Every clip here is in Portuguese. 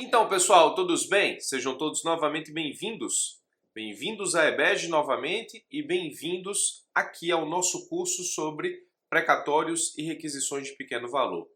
Então, pessoal, todos bem? Sejam todos novamente bem-vindos. Bem-vindos à EBEG novamente e bem-vindos aqui ao nosso curso sobre precatórios e requisições de pequeno valor.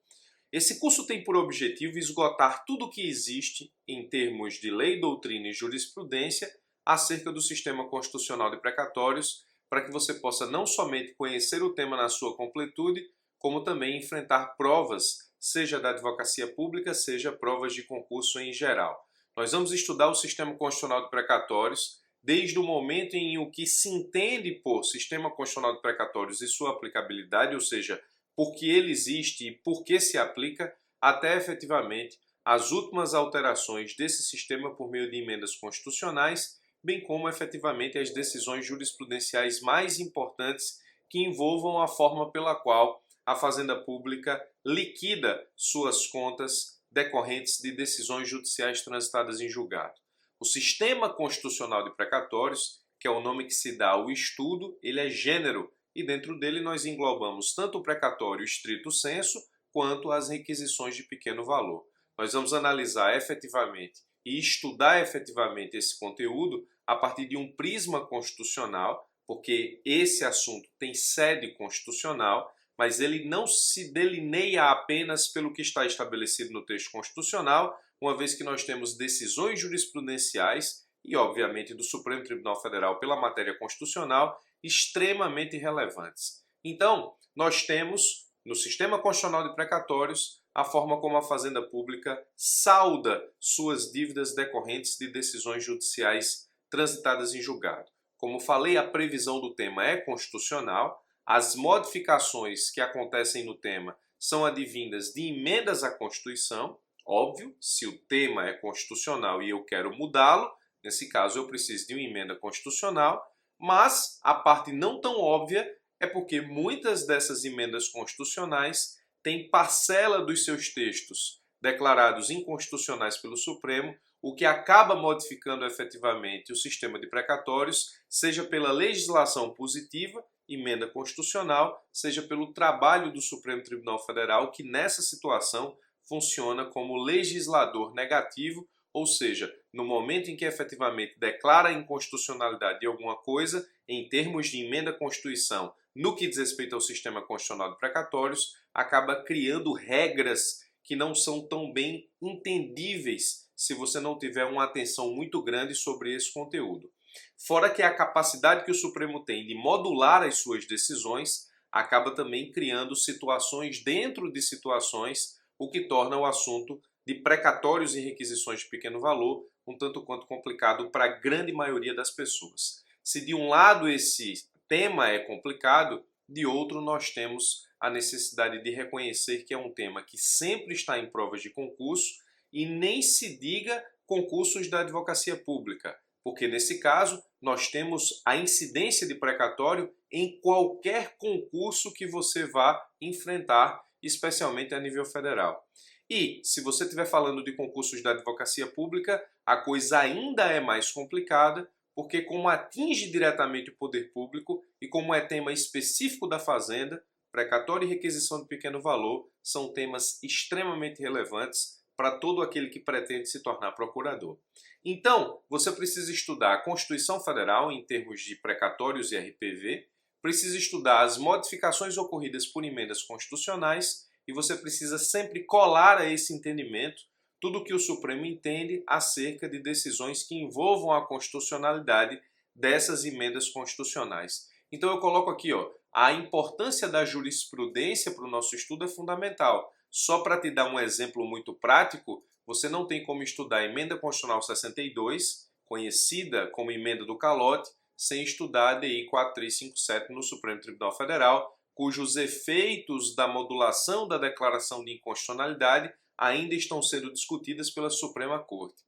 Esse curso tem por objetivo esgotar tudo o que existe em termos de lei, doutrina e jurisprudência acerca do sistema constitucional de precatórios, para que você possa não somente conhecer o tema na sua completude, como também enfrentar provas, seja da advocacia pública, seja provas de concurso em geral. Nós vamos estudar o sistema constitucional de precatórios desde o momento em o que se entende por sistema constitucional de precatórios e sua aplicabilidade, ou seja, por que ele existe e por que se aplica, até efetivamente as últimas alterações desse sistema por meio de emendas constitucionais, bem como efetivamente as decisões jurisprudenciais mais importantes que envolvam a forma pela qual a Fazenda Pública liquida suas contas decorrentes de decisões judiciais transitadas em julgado. O sistema constitucional de precatórios, que é o nome que se dá ao estudo, ele é gênero e dentro dele nós englobamos tanto o precatório estrito sensu quanto as requisições de pequeno valor. Nós vamos analisar efetivamente e estudar efetivamente esse conteúdo a partir de um prisma constitucional, porque esse assunto tem sede constitucional, mas ele não se delineia apenas pelo que está estabelecido no texto constitucional, uma vez que nós temos decisões jurisprudenciais e, obviamente, do Supremo Tribunal Federal pela matéria constitucional extremamente relevantes. Então, nós temos no sistema constitucional de precatórios a forma como a Fazenda Pública salda suas dívidas decorrentes de decisões judiciais transitadas em julgado. Como falei, a previsão do tema é constitucional, as modificações que acontecem no tema são advindas de emendas à Constituição, óbvio, se o tema é constitucional e eu quero mudá-lo, nesse caso eu preciso de uma emenda constitucional, mas a parte não tão óbvia é porque muitas dessas emendas constitucionais têm parcela dos seus textos declarados inconstitucionais pelo Supremo, o que acaba modificando efetivamente o sistema de precatórios, seja pela legislação positiva, emenda constitucional, seja pelo trabalho do Supremo Tribunal Federal, que nessa situação funciona como legislador negativo, ou seja, no momento em que efetivamente declara a inconstitucionalidade de alguma coisa, em termos de emenda à Constituição, no que diz respeito ao sistema constitucional de precatórios, acaba criando regras que não são tão bem entendíveis se você não tiver uma atenção muito grande sobre esse conteúdo. Fora que a capacidade que o Supremo tem de modular as suas decisões acaba também criando situações dentro de situações, o que torna o assunto de precatórios e requisições de pequeno valor um tanto quanto complicado para a grande maioria das pessoas. Se de um lado esse tema é complicado, de outro nós temos a necessidade de reconhecer que é um tema que sempre está em provas de concurso e nem se diga concursos da advocacia pública, porque nesse caso nós temos a incidência de precatório em qualquer concurso que você vá enfrentar, especialmente a nível federal. E, se você estiver falando de concursos da advocacia pública, a coisa ainda é mais complicada, porque como atinge diretamente o poder público e como é tema específico da Fazenda, precatório e requisição de pequeno valor são temas extremamente relevantes para todo aquele que pretende se tornar procurador. Então, você precisa estudar a Constituição Federal em termos de precatórios e RPV, precisa estudar as modificações ocorridas por emendas constitucionais e você precisa sempre colar a esse entendimento tudo o que o Supremo entende acerca de decisões que envolvam a constitucionalidade dessas emendas constitucionais. Então eu coloco aqui, a importância da jurisprudência para o nosso estudo é fundamental. Só para te dar um exemplo muito prático, você não tem como estudar a Emenda Constitucional 62, conhecida como Emenda do Calote, sem estudar a DI 4357 no Supremo Tribunal Federal, cujos efeitos da modulação da declaração de inconstitucionalidade ainda estão sendo discutidas pela Suprema Corte.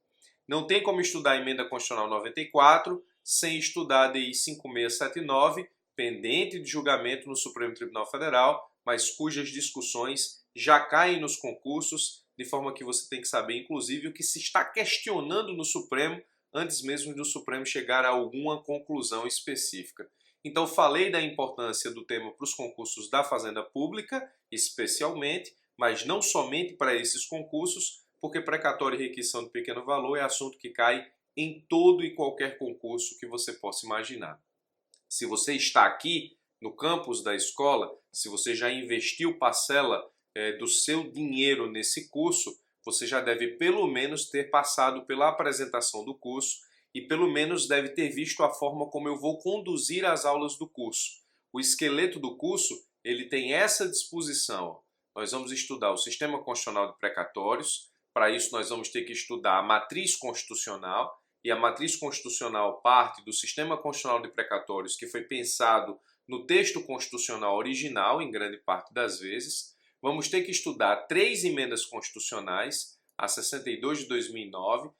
Não tem como estudar a Emenda Constitucional 94 sem estudar a DI 5679, pendente de julgamento no Supremo Tribunal Federal, mas cujas discussões já caem nos concursos, de forma que você tem que saber, inclusive, o que se está questionando no Supremo antes mesmo do Supremo chegar a alguma conclusão específica. Então, falei da importância do tema para os concursos da Fazenda Pública, especialmente, mas não somente para esses concursos, porque precatório e requisição de pequeno valor é assunto que cai em todo e qualquer concurso que você possa imaginar. Se você está aqui no campus da escola, se você já investiu parcela do seu dinheiro nesse curso, você já deve pelo menos ter passado pela apresentação do curso e pelo menos deve ter visto a forma como eu vou conduzir as aulas do curso. O esqueleto do curso, ele tem essa disposição. Nós vamos estudar o sistema constitucional de precatórios. Para isso nós vamos ter que estudar a matriz constitucional, e a matriz constitucional parte do sistema constitucional de precatórios que foi pensado no texto constitucional original, em grande parte das vezes. Vamos ter que estudar 3 emendas constitucionais, a 62 de 2009,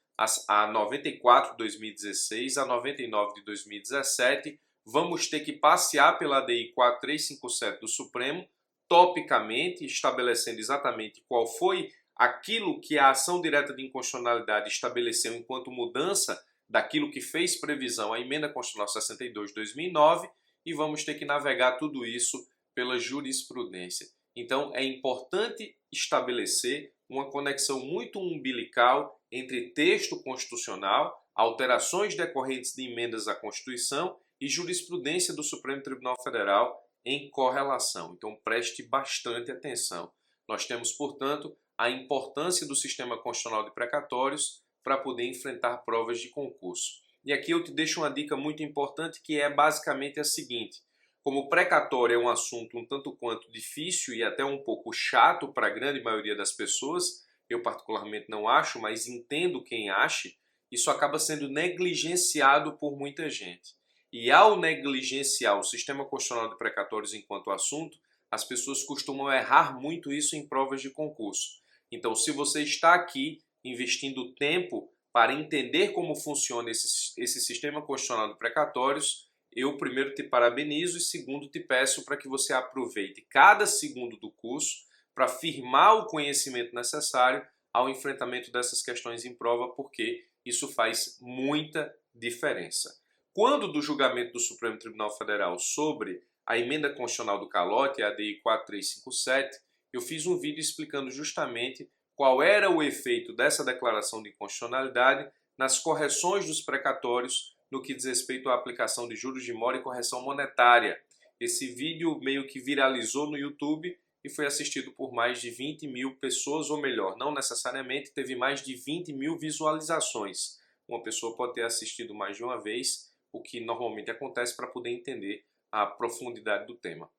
a 94 de 2016, a 99 de 2017. Vamos ter que passear pela ADI 4357 do Supremo, topicamente, estabelecendo exatamente qual foi aquilo que a ação direta de inconstitucionalidade estabeleceu enquanto mudança daquilo que fez previsão a emenda constitucional 62 de 2009, e vamos ter que navegar tudo isso pela jurisprudência. Então é importante estabelecer uma conexão muito umbilical entre texto constitucional, alterações decorrentes de emendas à Constituição e jurisprudência do Supremo Tribunal Federal em correlação. Então preste bastante atenção. Nós temos, portanto, a importância do sistema constitucional de precatórios para poder enfrentar provas de concurso. E aqui eu te deixo uma dica muito importante, que é basicamente a seguinte: como o precatório é um assunto um tanto quanto difícil e até um pouco chato para a grande maioria das pessoas, eu particularmente não acho, mas entendo quem ache, isso acaba sendo negligenciado por muita gente. E ao negligenciar o sistema constitucional de precatórios enquanto assunto, as pessoas costumam errar muito isso em provas de concurso. Então, se você está aqui investindo tempo para entender como funciona esse sistema constitucional de precatórios, eu primeiro te parabenizo e segundo te peço para que você aproveite cada segundo do curso para firmar o conhecimento necessário ao enfrentamento dessas questões em prova, porque isso faz muita diferença. Quando do julgamento do Supremo Tribunal Federal sobre a emenda constitucional do calote, a ADI 4357, eu fiz um vídeo explicando justamente qual era o efeito dessa declaração de inconstitucionalidade nas correções dos precatórios no que diz respeito à aplicação de juros de mora e correção monetária. Esse vídeo meio que viralizou no YouTube e foi assistido por mais de 20 mil pessoas, ou melhor, não necessariamente, teve mais de 20 mil visualizações. Uma pessoa pode ter assistido mais de uma vez, o que normalmente acontece para poder entender a profundidade do tema.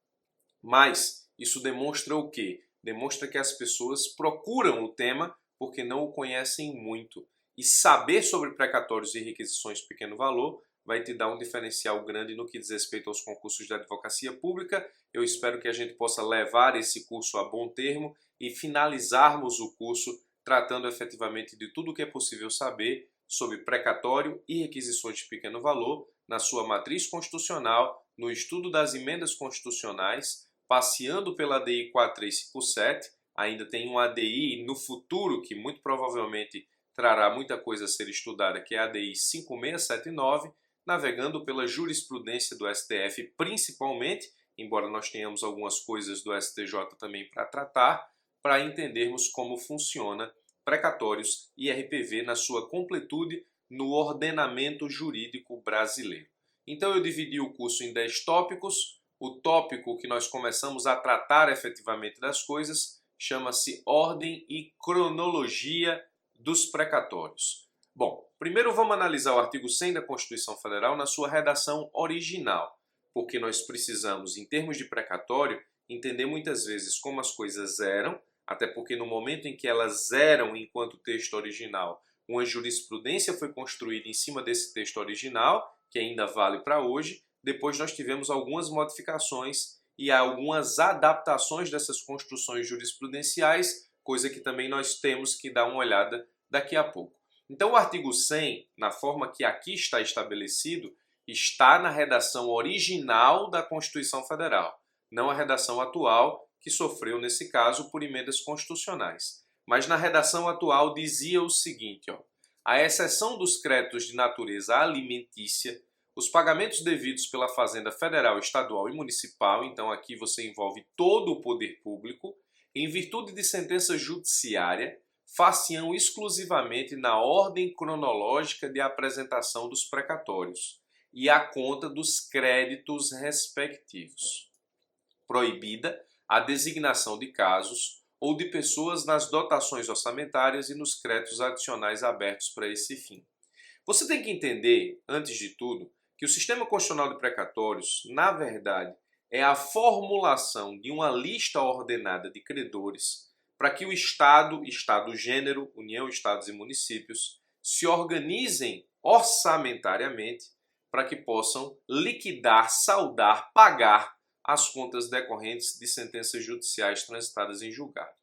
Mas isso demonstra o quê? Demonstra que as pessoas procuram o tema porque não o conhecem muito. E saber sobre precatórios e requisições de pequeno valor vai te dar um diferencial grande no que diz respeito aos concursos de advocacia pública. Eu espero que a gente possa levar esse curso a bom termo e finalizarmos o curso tratando efetivamente de tudo o que é possível saber sobre precatório e requisições de pequeno valor na sua matriz constitucional, no estudo das emendas constitucionais, passeando pela ADI 4357, ainda tem um ADI no futuro que muito provavelmente trará muita coisa a ser estudada, que é a ADI 5679, navegando pela jurisprudência do STF principalmente, embora nós tenhamos algumas coisas do STJ também para tratar, para entendermos como funciona precatórios e RPV na sua completude no ordenamento jurídico brasileiro. Então eu dividi o curso em 10 tópicos. O tópico que nós começamos a tratar efetivamente das coisas chama-se Ordem e Cronologia dos Precatórios. Bom, primeiro vamos analisar o artigo 100 da Constituição Federal na sua redação original, porque nós precisamos, em termos de precatório, entender muitas vezes como as coisas eram, até porque no momento em que elas eram enquanto texto original, uma jurisprudência foi construída em cima desse texto original, que ainda vale para hoje. Depois nós tivemos algumas modificações e algumas adaptações dessas construções jurisprudenciais, coisa que também nós temos que dar uma olhada daqui a pouco. Então o artigo 100, na forma que aqui está estabelecido, está na redação original da Constituição Federal, não a redação atual, que sofreu nesse caso por emendas constitucionais. Mas na redação atual dizia o seguinte, à exceção dos créditos de natureza alimentícia, os pagamentos devidos pela Fazenda Federal, Estadual e Municipal, então aqui você envolve todo o poder público, em virtude de sentença judiciária, far-se-ão exclusivamente na ordem cronológica de apresentação dos precatórios e à conta dos créditos respectivos. Proibida a designação de casos ou de pessoas nas dotações orçamentárias e nos créditos adicionais abertos para esse fim. Você tem que entender, antes de tudo, que o sistema constitucional de precatórios, na verdade, é a formulação de uma lista ordenada de credores para que o Estado, Estado-gênero, União, Estados e municípios se organizem orçamentariamente para que possam liquidar, saldar, pagar as contas decorrentes de sentenças judiciais transitadas em julgado.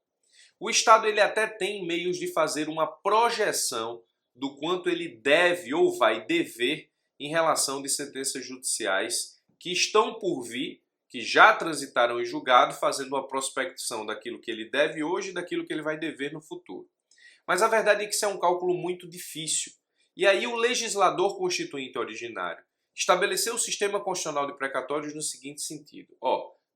O Estado ele até tem meios de fazer uma projeção do quanto ele deve ou vai dever em relação de sentenças judiciais que estão por vir, que já transitaram em julgado, fazendo uma prospecção daquilo que ele deve hoje e daquilo que ele vai dever no futuro. Mas a verdade é que isso é um cálculo muito difícil. E aí o legislador constituinte originário estabeleceu o sistema constitucional de precatórios no seguinte sentido.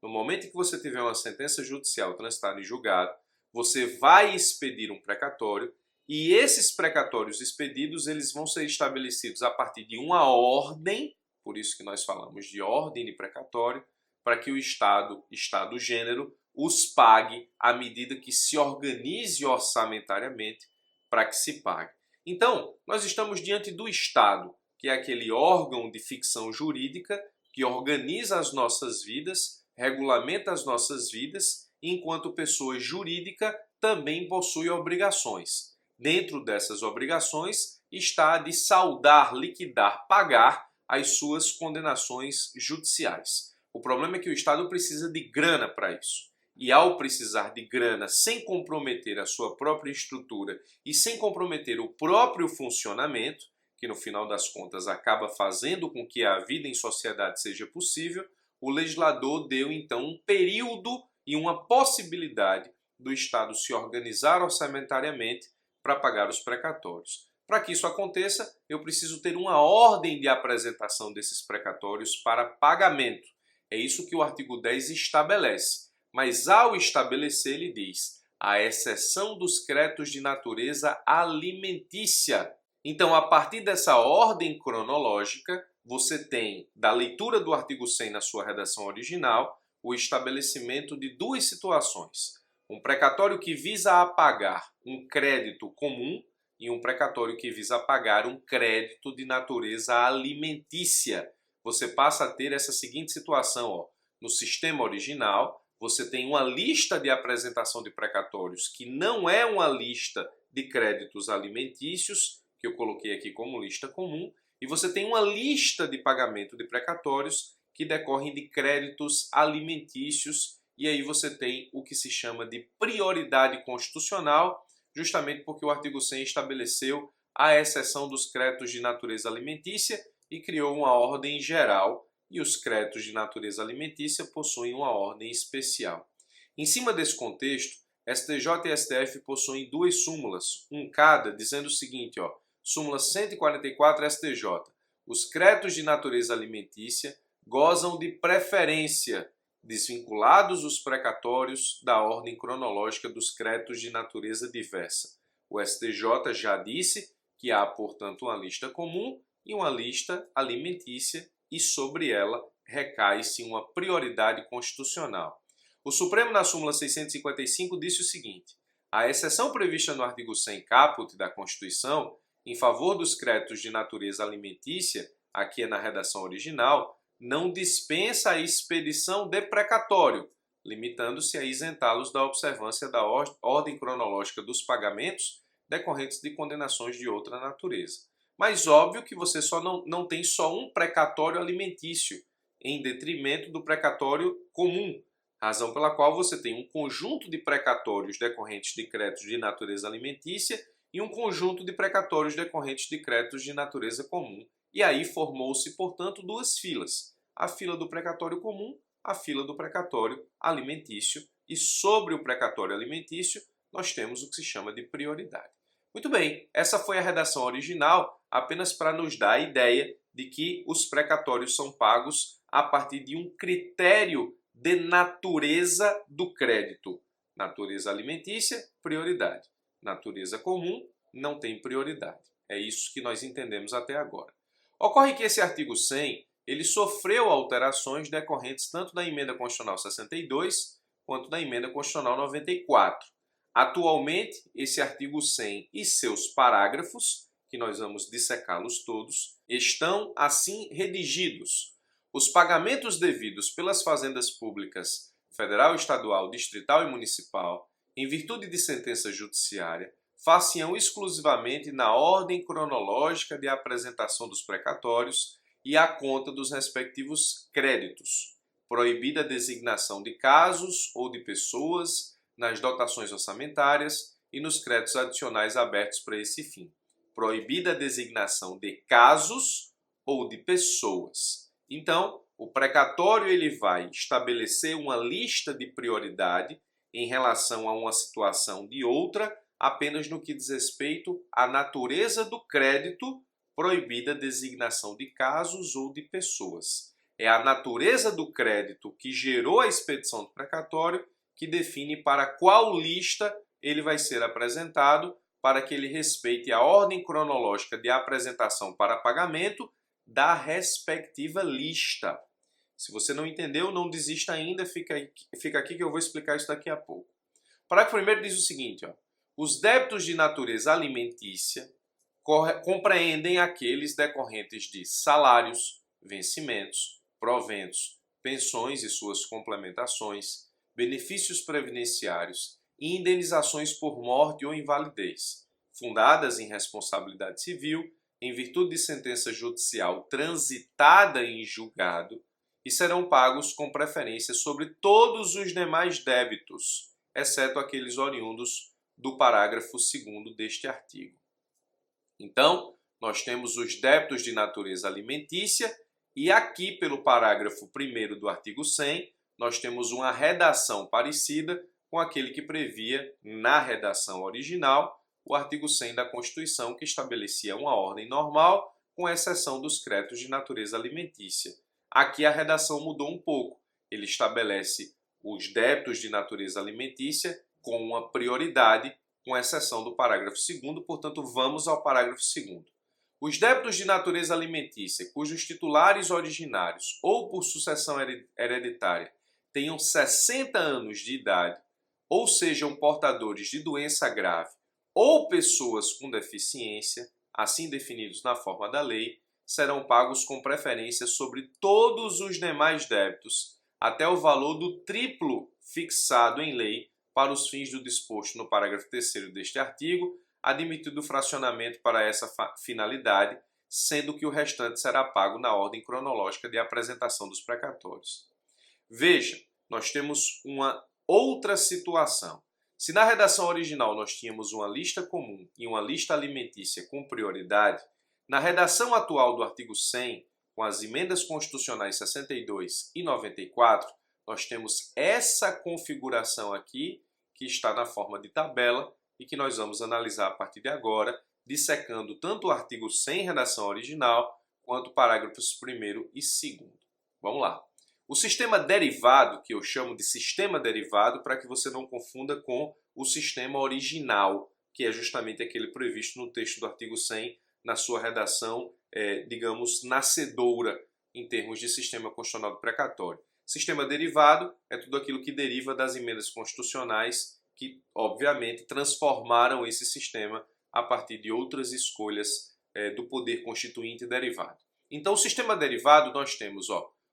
No momento em que você tiver uma sentença judicial transitada em julgado, você vai expedir um precatório e esses precatórios expedidos eles vão ser estabelecidos a partir de uma ordem, por isso que nós falamos de ordem de precatório, para que o Estado-gênero, os pague à medida que se organize orçamentariamente para que se pague. Então, nós estamos diante do Estado, que é aquele órgão de ficção jurídica que organiza as nossas vidas, regulamenta as nossas vidas, enquanto pessoa jurídica também possui obrigações. Dentro dessas obrigações está a de saldar, liquidar, pagar as suas condenações judiciais. O problema é que o Estado precisa de grana para isso. E ao precisar de grana sem comprometer a sua própria estrutura e sem comprometer o próprio funcionamento, que no final das contas acaba fazendo com que a vida em sociedade seja possível, o legislador deu então um período e uma possibilidade do Estado se organizar orçamentariamente para pagar os precatórios. Para que isso aconteça, eu preciso ter uma ordem de apresentação desses precatórios para pagamento. É isso que o artigo 10 estabelece. Mas ao estabelecer, ele diz, à exceção dos créditos de natureza alimentícia. Então, a partir dessa ordem cronológica, você tem, da leitura do artigo 100 na sua redação original, o estabelecimento de duas situações. Um precatório que visa apagar um crédito comum e um precatório que visa apagar um crédito de natureza alimentícia. Você passa a ter essa seguinte situação. No sistema original, você tem uma lista de apresentação de precatórios que não é uma lista de créditos alimentícios, que eu coloquei aqui como lista comum, e você tem uma lista de pagamento de precatórios que decorrem de créditos alimentícios, e aí você tem o que se chama de prioridade constitucional, justamente porque o artigo 100 estabeleceu a exceção dos créditos de natureza alimentícia e criou uma ordem geral, e os créditos de natureza alimentícia possuem uma ordem especial. Em cima desse contexto, STJ e STF possuem duas súmulas, um cada, dizendo o seguinte, súmula 144 STJ. Os créditos de natureza alimentícia gozam de preferência, desvinculados os precatórios da ordem cronológica dos créditos de natureza diversa. O STJ já disse que há, portanto, uma lista comum e uma lista alimentícia, e sobre ela recai-se uma prioridade constitucional. O Supremo, na súmula 655, disse o seguinte: a exceção prevista no artigo 100 caput da Constituição, em favor dos créditos de natureza alimentícia, aqui é na redação original, não dispensa a expedição de precatório, limitando-se a isentá-los da observância da ordem cronológica dos pagamentos decorrentes de condenações de outra natureza. Mas óbvio que você não tem só um precatório alimentício, em detrimento do precatório comum, razão pela qual você tem um conjunto de precatórios decorrentes de créditos de natureza alimentícia e um conjunto de precatórios decorrentes de créditos de natureza comum. E aí formou-se, portanto, duas filas, a fila do precatório comum, a fila do precatório alimentício, e sobre o precatório alimentício nós temos o que se chama de prioridade. Muito bem, essa foi a redação original, apenas para nos dar a ideia de que os precatórios são pagos a partir de um critério de natureza do crédito. Natureza alimentícia, prioridade. natureza comum não tem prioridade. É isso que nós entendemos até agora. Ocorre que esse artigo 100 ele sofreu alterações decorrentes tanto da Emenda Constitucional 62 quanto da Emenda Constitucional 94. Atualmente, esse artigo 100 e seus parágrafos, que nós vamos dissecá-los todos, estão assim redigidos. Os pagamentos devidos pelas fazendas públicas federal, estadual, distrital e municipal, em virtude de sentença judiciária, far-se-ão exclusivamente na ordem cronológica de apresentação dos precatórios e à conta dos respectivos créditos, proibida a designação de casos ou de pessoas nas dotações orçamentárias e nos créditos adicionais abertos para esse fim. Proibida a designação de casos ou de pessoas. Então, o precatório ele vai estabelecer uma lista de prioridade em relação a uma situação de outra, apenas no que diz respeito à natureza do crédito, proibida a designação de casos ou de pessoas. É a natureza do crédito que gerou a expedição do precatório que define para qual lista ele vai ser apresentado, para que ele respeite a ordem cronológica de apresentação para pagamento da respectiva lista. Se você não entendeu, não desista ainda, fica aqui que eu vou explicar isso daqui a pouco. O parágrafo primeiro diz o seguinte, os débitos de natureza alimentícia compreendem aqueles decorrentes de salários, vencimentos, proventos, pensões e suas complementações, benefícios previdenciários e indenizações por morte ou invalidez, fundadas em responsabilidade civil, em virtude de sentença judicial transitada em julgado, e serão pagos com preferência sobre todos os demais débitos, exceto aqueles oriundos do parágrafo 2º deste artigo. Então, nós temos os débitos de natureza alimentícia e aqui, pelo parágrafo 1º do artigo 100, nós temos uma redação parecida com aquele que previa, na redação original, o artigo 100 da Constituição, que estabelecia uma ordem normal, com exceção dos créditos de natureza alimentícia. Aqui a redação mudou um pouco. Ele estabelece os débitos de natureza alimentícia com uma prioridade, com exceção do parágrafo 2º, portanto, vamos ao parágrafo 2º. Os débitos de natureza alimentícia, cujos titulares originários ou por sucessão hereditária tenham 60 anos de idade, ou sejam portadores de doença grave, ou pessoas com deficiência, assim definidos na forma da lei, serão pagos com preferência sobre todos os demais débitos, até o valor do triplo fixado em lei para os fins do disposto no parágrafo 3º deste artigo, admitido o fracionamento para essa finalidade, sendo que o restante será pago na ordem cronológica de apresentação dos precatórios. Veja, nós temos uma outra situação. Se na redação original nós tínhamos uma lista comum e uma lista alimentícia com prioridade, na redação atual do artigo 100, com as emendas constitucionais 62 e 94, nós temos essa configuração aqui, que está na forma de tabela e que nós vamos analisar a partir de agora, dissecando tanto o artigo 100, redação original, quanto parágrafos 1º e 2º. Vamos lá. O sistema derivado, que eu chamo de sistema derivado, para que você não confunda com o sistema original, que é justamente aquele previsto no texto do artigo 100, na sua redação, digamos, nascedoura, em termos de sistema constitucional do precatório. Sistema derivado é tudo aquilo que deriva das emendas constitucionais que, obviamente, transformaram esse sistema a partir de outras escolhas do poder constituinte derivado. Então, o sistema derivado, nós temos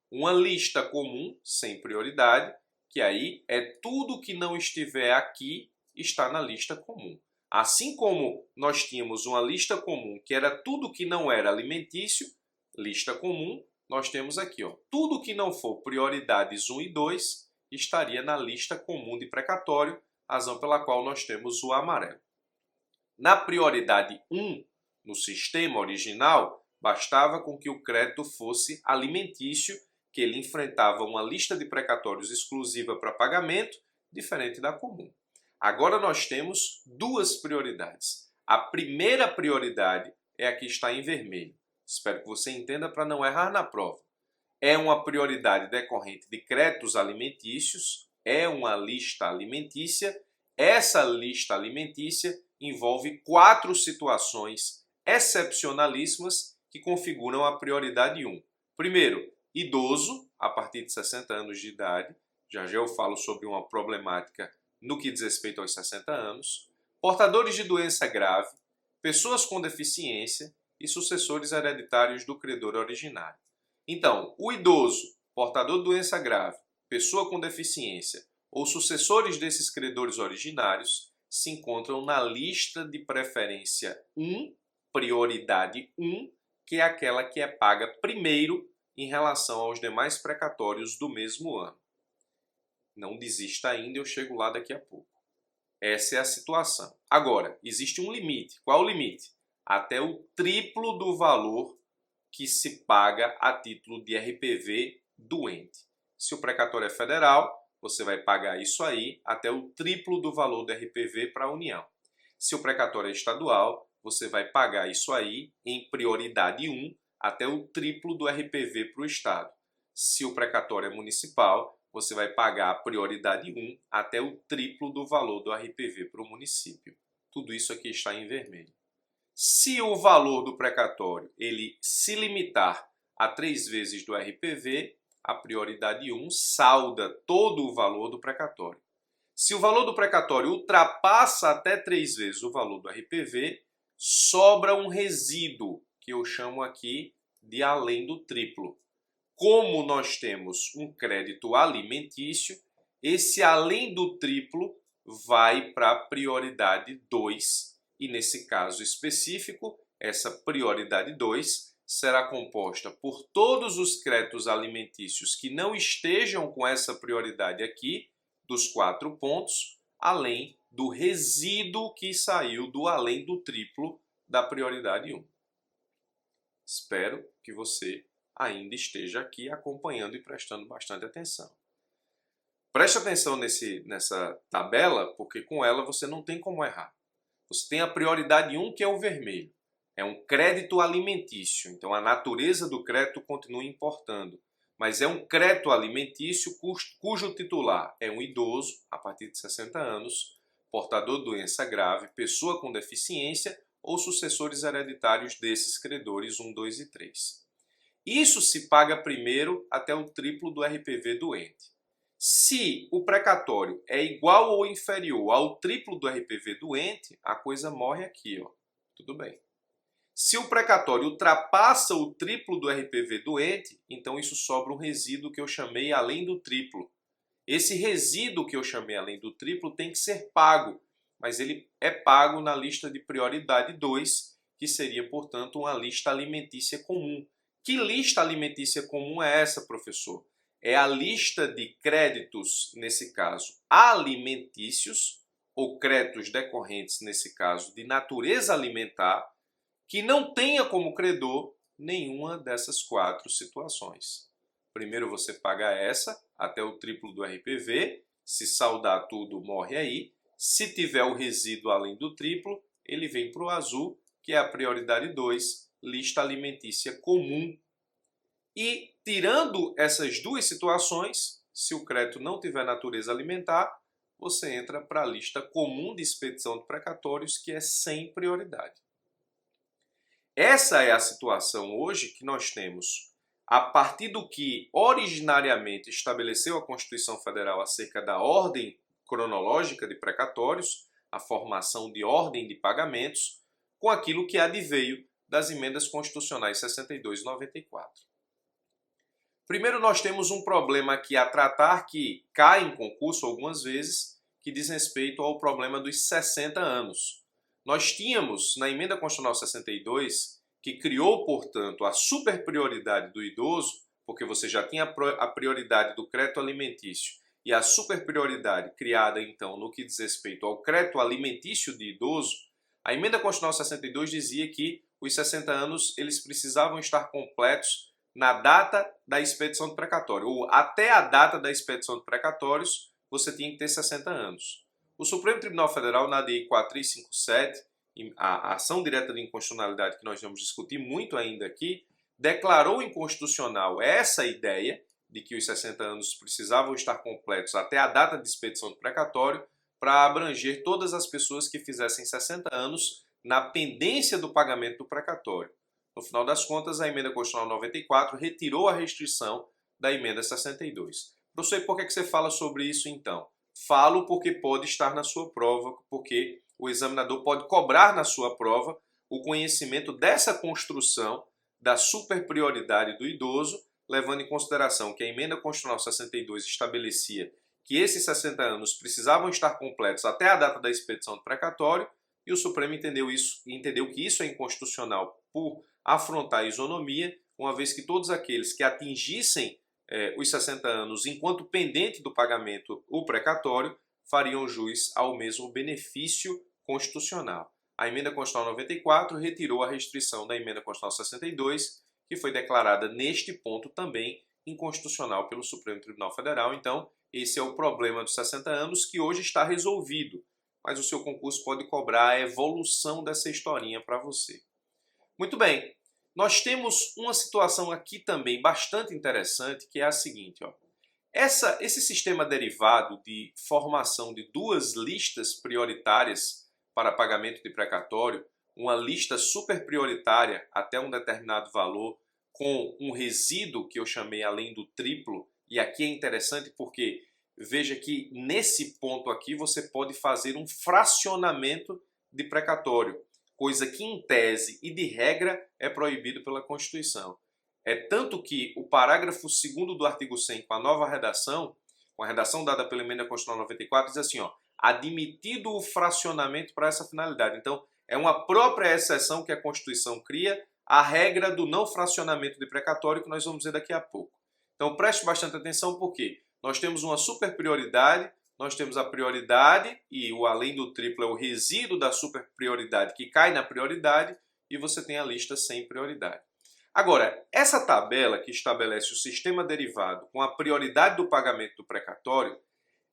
uma lista comum, sem prioridade, que aí é tudo que não estiver aqui, está na lista comum. Assim como nós tínhamos uma lista comum, que era tudo que não era alimentício, lista comum, nós temos aqui, tudo que não for prioridades 1 e 2, estaria na lista comum de precatório, razão pela qual nós temos o amarelo. Na prioridade 1, no sistema original, bastava com que o crédito fosse alimentício, que ele enfrentava uma lista de precatórios exclusiva para pagamento, diferente da comum. Agora nós temos duas prioridades. A primeira prioridade é a que está em vermelho. Espero que você entenda para não errar na prova. É uma prioridade decorrente de créditos alimentícios, é uma lista alimentícia. Essa lista alimentícia envolve 4 situações excepcionalíssimas que configuram a prioridade 1. Primeiro, idoso, a partir de 60 anos de idade. Já já eu falo sobre uma problemática no que diz respeito aos 60 anos. Portadores de doença grave, pessoas com deficiência e sucessores hereditários do credor originário. Então, o idoso, portador de doença grave, pessoa com deficiência ou sucessores desses credores originários se encontram na lista de preferência 1, prioridade 1, que é aquela que é paga primeiro em relação aos demais precatórios do mesmo ano. Não desista ainda, eu chego lá daqui a pouco. Essa é a situação. Agora, existe um limite. Qual o limite? Até o triplo do valor que se paga a título de RPV doente. Se o precatório é federal, você vai pagar isso aí até o triplo do valor do RPV para a União. Se o precatório é estadual, você vai pagar isso aí em prioridade 1 até o triplo do RPV para o Estado. Se o precatório é municipal, você vai pagar a prioridade 1 até o triplo do valor do RPV para o município. Tudo isso aqui está em vermelho. Se o valor do precatório ele se limitar a 3 vezes do RPV, a prioridade 1 salda todo o valor do precatório. Se o valor do precatório ultrapassa até 3 vezes o valor do RPV, sobra um resíduo, que eu chamo aqui de além do triplo. Como nós temos um crédito alimentício, esse além do triplo vai para a prioridade 2. E nesse caso específico, essa prioridade 2 será composta por todos os créditos alimentícios que não estejam com essa prioridade aqui, dos 4 pontos, além do resíduo que saiu do além do triplo da prioridade 1. Espero que você ainda esteja aqui acompanhando e prestando bastante atenção. Preste atenção nessa tabela, porque com ela você não tem como errar. Você tem a prioridade 1, que é o vermelho. É um crédito alimentício, então a natureza do crédito continua importando. Mas é um crédito alimentício cujo titular é um idoso, a partir de 60 anos, portador de doença grave, pessoa com deficiência ou sucessores hereditários desses credores 1, 2 e 3. Isso se paga primeiro até o triplo do RPV doente. Se o precatório é igual ou inferior ao triplo do RPV doente, a coisa morre aqui, ó. Tudo bem. Se o precatório ultrapassa o triplo do RPV doente, então isso sobra um resíduo que eu chamei além do triplo. Esse resíduo que eu chamei além do triplo tem que ser pago, mas ele é pago na lista de prioridade 2, que seria, portanto, uma lista alimentícia comum. Que lista alimentícia comum é essa, professor? É a lista de créditos, nesse caso, alimentícios, ou créditos decorrentes, nesse caso, de natureza alimentar, que não tenha como credor nenhuma dessas 4 situações. Primeiro você paga essa, até o triplo do RPV, se saldar tudo, morre aí. Se tiver o resíduo além do triplo, ele vem para o azul, que é a prioridade 2, lista alimentícia comum. E, tirando essas 2 situações, se o crédito não tiver natureza alimentar, você entra para a lista comum de expedição de precatórios, que é sem prioridade. Essa é a situação hoje que nós temos, a partir do que originariamente estabeleceu a Constituição Federal acerca da ordem cronológica de precatórios, a formação de ordem de pagamentos, com aquilo que adveio das emendas constitucionais 62 e 94. Primeiro, nós temos um problema aqui a tratar que cai em concurso algumas vezes, que diz respeito ao problema dos 60 anos. Nós tínhamos, na Emenda Constitucional 62, que criou, portanto, a superprioridade do idoso, porque você já tinha a prioridade do crédito alimentício e a superprioridade criada, então, no que diz respeito ao crédito alimentício de idoso, a Emenda Constitucional 62 dizia que os 60 anos eles precisavam estar completos na data da expedição do precatório, ou até a data da expedição de precatórios, você tinha que ter 60 anos. O Supremo Tribunal Federal, na ADI 4357, a ação direta de inconstitucionalidade que nós vamos discutir muito ainda aqui, declarou inconstitucional essa ideia de que os 60 anos precisavam estar completos até a data de expedição do precatório, para abranger todas as pessoas que fizessem 60 anos na pendência do pagamento do precatório. No final das contas, a Emenda Constitucional 94 retirou a restrição da Emenda 62. Professor, e por que você fala sobre isso então? Falo porque pode estar na sua prova, porque o examinador pode cobrar na sua prova o conhecimento dessa construção da superprioridade do idoso, levando em consideração que a Emenda Constitucional 62 estabelecia que esses 60 anos precisavam estar completos até a data da expedição do precatório, e o Supremo entendeu que isso é inconstitucional por afrontar a isonomia, uma vez que todos aqueles que atingissem os 60 anos enquanto pendente do pagamento o precatório fariam jus ao mesmo benefício constitucional. A Emenda Constitucional 94 retirou a restrição da Emenda Constitucional 62, que foi declarada neste ponto também inconstitucional pelo Supremo Tribunal Federal. Então, esse é o problema dos 60 anos que hoje está resolvido, mas o seu concurso pode cobrar a evolução dessa historinha para você. Muito bem, nós temos uma situação aqui também bastante interessante, que é a seguinte, ó. Esse sistema derivado de formação de duas listas prioritárias para pagamento de precatório, uma lista super prioritária até um determinado valor, com um resíduo que eu chamei além do triplo, e aqui é interessante porque veja que nesse ponto aqui você pode fazer um fracionamento de precatório, coisa que em tese e de regra é proibido pela Constituição. É tanto que o parágrafo 2º do artigo 100, com a nova redação, com a redação dada pela Emenda Constitucional 94, diz assim, ó, admitido o fracionamento para essa finalidade. Então, é uma própria exceção que a Constituição cria, a regra do não fracionamento de precatório, que nós vamos ver daqui a pouco. Então, preste bastante atenção, porque nós temos uma super prioridade, nós temos a prioridade, e o além do triplo é o resíduo da super prioridade que cai na prioridade, e você tem a lista sem prioridade. Agora, essa tabela que estabelece o sistema derivado com a prioridade do pagamento do precatório,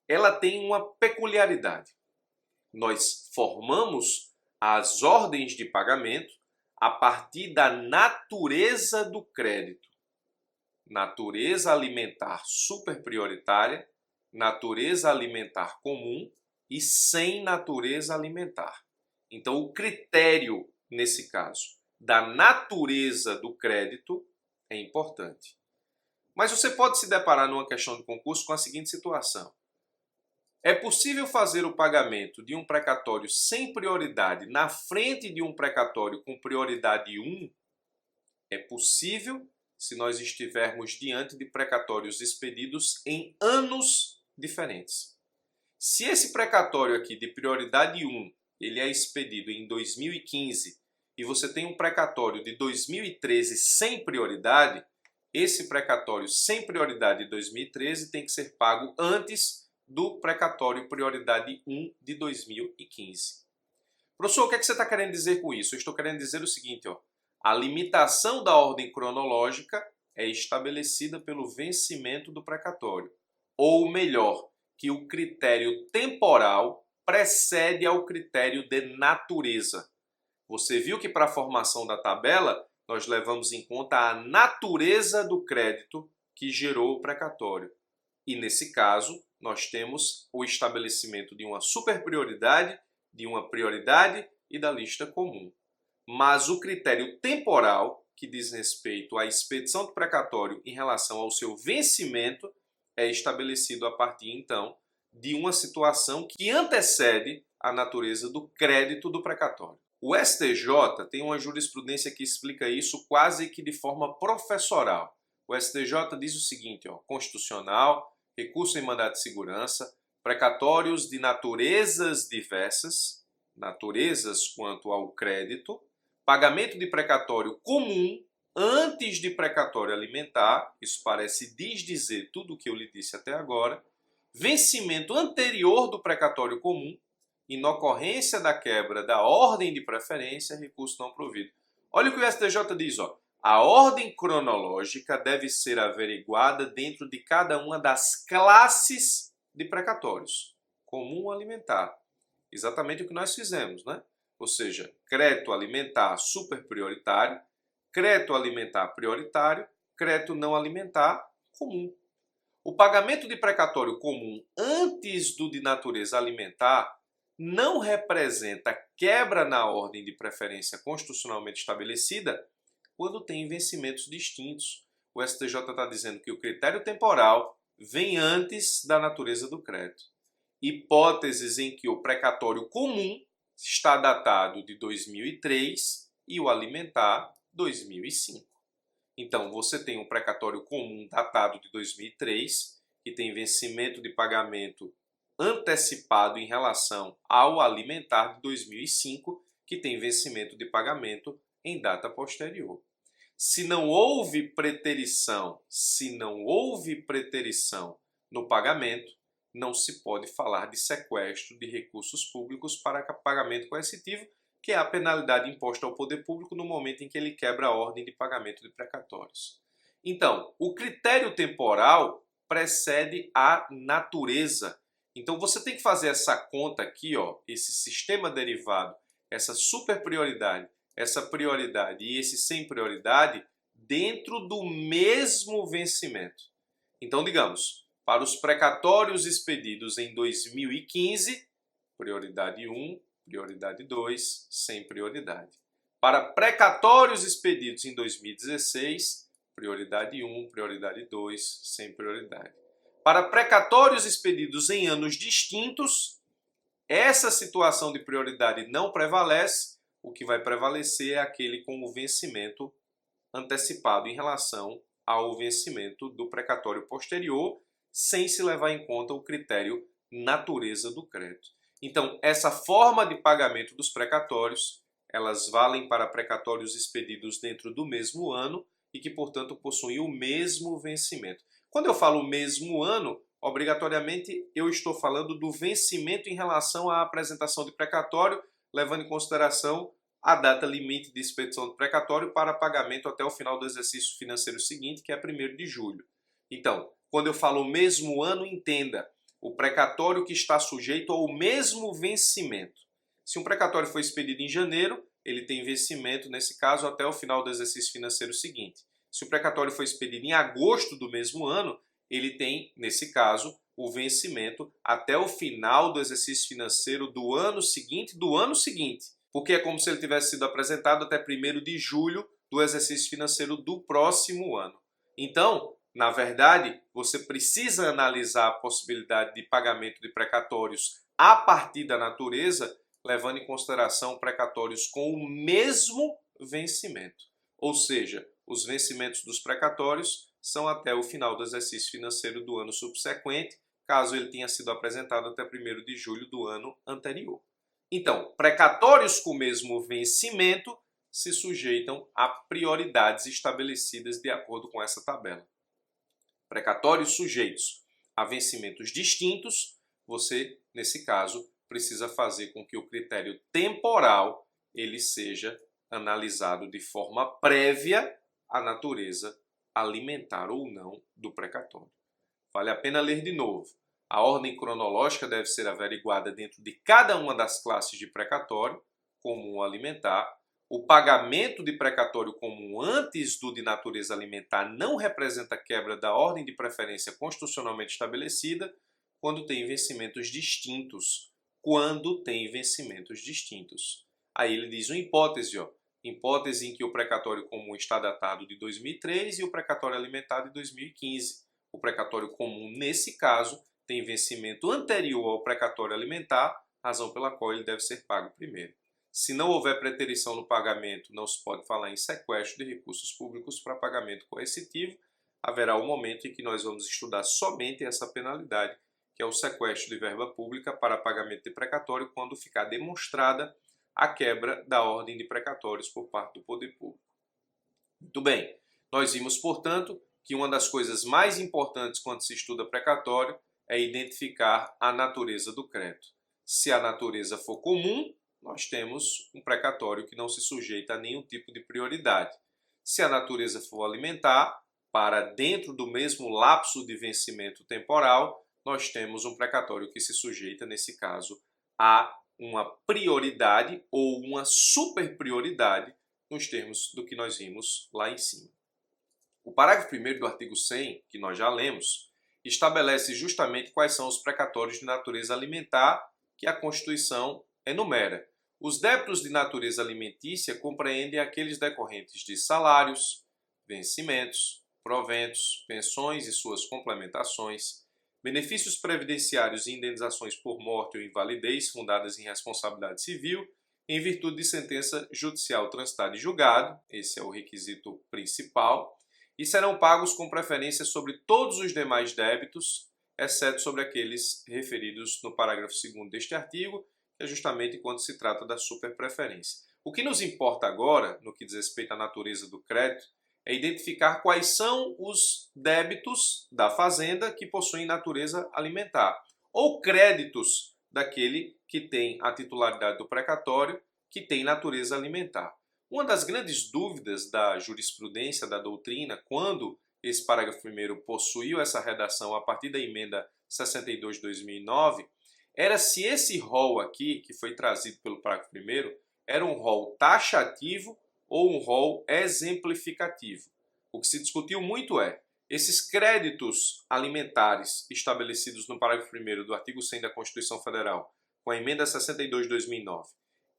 ela tem uma peculiaridade. Nós formamos as ordens de pagamento a partir da natureza do crédito. Natureza alimentar superprioritária, natureza alimentar comum e sem natureza alimentar. Então, o critério, nesse caso, da natureza do crédito é importante. Mas você pode se deparar numa questão de concurso com a seguinte situação. É possível fazer o pagamento de um precatório sem prioridade na frente de um precatório com prioridade 1? É possível se nós estivermos diante de precatórios expedidos em anos diferentes. Se esse precatório aqui de prioridade 1 ele é expedido em 2015 e você tem um precatório de 2013 sem prioridade, esse precatório sem prioridade de 2013 tem que ser pago antes do precatório prioridade 1 de 2015. Professor, o que você está querendo dizer com isso? Eu estou querendo dizer o seguinte, ó, a limitação da ordem cronológica é estabelecida pelo vencimento do precatório. Ou melhor, que o critério temporal precede ao critério de natureza. Você viu que para a formação da tabela, nós levamos em conta a natureza do crédito que gerou o precatório. E nesse caso, nós temos o estabelecimento de uma superprioridade, de uma prioridade e da lista comum. Mas o critério temporal, que diz respeito à expedição do precatório em relação ao seu vencimento, é estabelecido a partir, então, de uma situação que antecede a natureza do crédito do precatório. O STJ tem uma jurisprudência que explica isso quase que de forma professoral. O STJ diz o seguinte, ó, constitucional, recurso em mandado de segurança, precatórios de naturezas diversas, naturezas quanto ao crédito, pagamento de precatório comum antes de precatório alimentar, isso parece desdizer tudo o que eu lhe disse até agora, vencimento anterior do precatório comum, em ocorrência da quebra da ordem de preferência, recurso não provido. Olha o que o STJ diz, ó. A ordem cronológica deve ser averiguada dentro de cada uma das classes de precatórios. Comum alimentar. Exatamente o que nós fizemos, né? Ou seja, crédito alimentar superprioritário, crédito alimentar prioritário, crédito não alimentar comum. o pagamento de precatório comum antes do de natureza alimentar não representa quebra na ordem de preferência constitucionalmente estabelecida quando tem vencimentos distintos. O STJ está dizendo que o critério temporal vem antes da natureza do crédito. Hipóteses em que o precatório comum está datado de 2003 e o alimentar 2005. Então, você tem um precatório comum datado de 2003, que tem vencimento de pagamento antecipado em relação ao alimentar de 2005, que tem vencimento de pagamento em data posterior. Se não houve preterição no pagamento, não se pode falar de sequestro de recursos públicos para pagamento coercitivo, que é a penalidade imposta ao poder público no momento em que ele quebra a ordem de pagamento de precatórios. Então, o critério temporal precede a natureza. Então, você tem que fazer essa conta aqui, ó, esse sistema derivado, essa superprioridade, essa prioridade e esse sem prioridade dentro do mesmo vencimento. Então, digamos, para os precatórios expedidos em 2015, prioridade 1, prioridade 2, sem prioridade. Para precatórios expedidos em 2016, prioridade 1, prioridade 2, sem prioridade. Para precatórios expedidos em anos distintos, essa situação de prioridade não prevalece, o que vai prevalecer é aquele com o vencimento antecipado em relação ao vencimento do precatório posterior, sem se levar em conta o critério natureza do crédito. Então, essa forma de pagamento dos precatórios, elas valem para precatórios expedidos dentro do mesmo ano e que, portanto, possuem o mesmo vencimento. Quando eu falo mesmo ano, obrigatoriamente eu estou falando do vencimento em relação à apresentação de precatório, levando em consideração a data limite de expedição do precatório para pagamento até o final do exercício financeiro seguinte, que é 1º de julho. Então, quando eu falo mesmo ano, entenda, o precatório que está sujeito ao mesmo vencimento. Se um precatório foi expedido em janeiro, ele tem vencimento, nesse caso, até o final do exercício financeiro seguinte. Se o precatório foi expedido em agosto do mesmo ano, ele tem, nesse caso, o vencimento até o final do exercício financeiro do ano seguinte, porque é como se ele tivesse sido apresentado até 1º de julho do exercício financeiro do próximo ano. Então, na verdade, você precisa analisar a possibilidade de pagamento de precatórios a partir da natureza, levando em consideração precatórios com o mesmo vencimento. Ou seja, os vencimentos dos precatórios são até o final do exercício financeiro do ano subsequente, caso ele tenha sido apresentado até 1º de julho do ano anterior. Então, precatórios com o mesmo vencimento se sujeitam a prioridades estabelecidas de acordo com essa tabela. Precatórios sujeitos a vencimentos distintos, você, nesse caso, precisa fazer com que o critério temporal ele seja analisado de forma prévia à natureza alimentar ou não do precatório. Vale a pena ler de novo. A ordem cronológica deve ser averiguada dentro de cada uma das classes de precatório, comum alimentar. O pagamento de precatório comum antes do de natureza alimentar não representa quebra da ordem de preferência constitucionalmente estabelecida quando tem vencimentos distintos. Aí ele diz uma hipótese, hipótese em que o precatório comum está datado de 2003 e o precatório alimentar de 2015. O precatório comum, nesse caso, tem vencimento anterior ao precatório alimentar, razão pela qual ele deve ser pago primeiro. Se não houver preterição no pagamento, não se pode falar em sequestro de recursos públicos para pagamento coercitivo. Haverá um momento em que nós vamos estudar somente essa penalidade, que é o sequestro de verba pública para pagamento de precatório, quando ficar demonstrada a quebra da ordem de precatórios por parte do poder público. Muito bem, nós vimos, portanto, que uma das coisas mais importantes quando se estuda precatório é identificar a natureza do crédito. Se a natureza for comum, nós temos um precatório que não se sujeita a nenhum tipo de prioridade. Se a natureza for alimentar, para dentro do mesmo lapso de vencimento temporal, nós temos um precatório que se sujeita, nesse caso, a uma prioridade ou uma superprioridade nos termos do que nós vimos lá em cima. O parágrafo 1º do artigo 100, que nós já lemos, estabelece justamente quais são os precatórios de natureza alimentar que a Constituição enumera. Os débitos de natureza alimentícia compreendem aqueles decorrentes de salários, vencimentos, proventos, pensões e suas complementações, benefícios previdenciários e indenizações por morte ou invalidez fundadas em responsabilidade civil, em virtude de sentença judicial transitada em julgado, esse é o requisito principal, e serão pagos com preferência sobre todos os demais débitos, exceto sobre aqueles referidos no parágrafo 2º deste artigo, que é justamente quando se trata da superpreferência. O que nos importa agora, no que diz respeito à natureza do crédito, é identificar quais são os débitos da fazenda que possuem natureza alimentar, ou créditos daquele que tem a titularidade do precatório, que tem natureza alimentar. Uma das grandes dúvidas da jurisprudência, da doutrina, quando esse parágrafo 1º possuiu essa redação a partir da emenda 62 de 2009, era se esse rol aqui, que foi trazido pelo parágrafo 1º, era um rol taxativo ou um rol exemplificativo. O que se discutiu muito é, esses créditos alimentares estabelecidos no parágrafo 1º do artigo 100 da Constituição Federal, com a emenda 62 de 2009,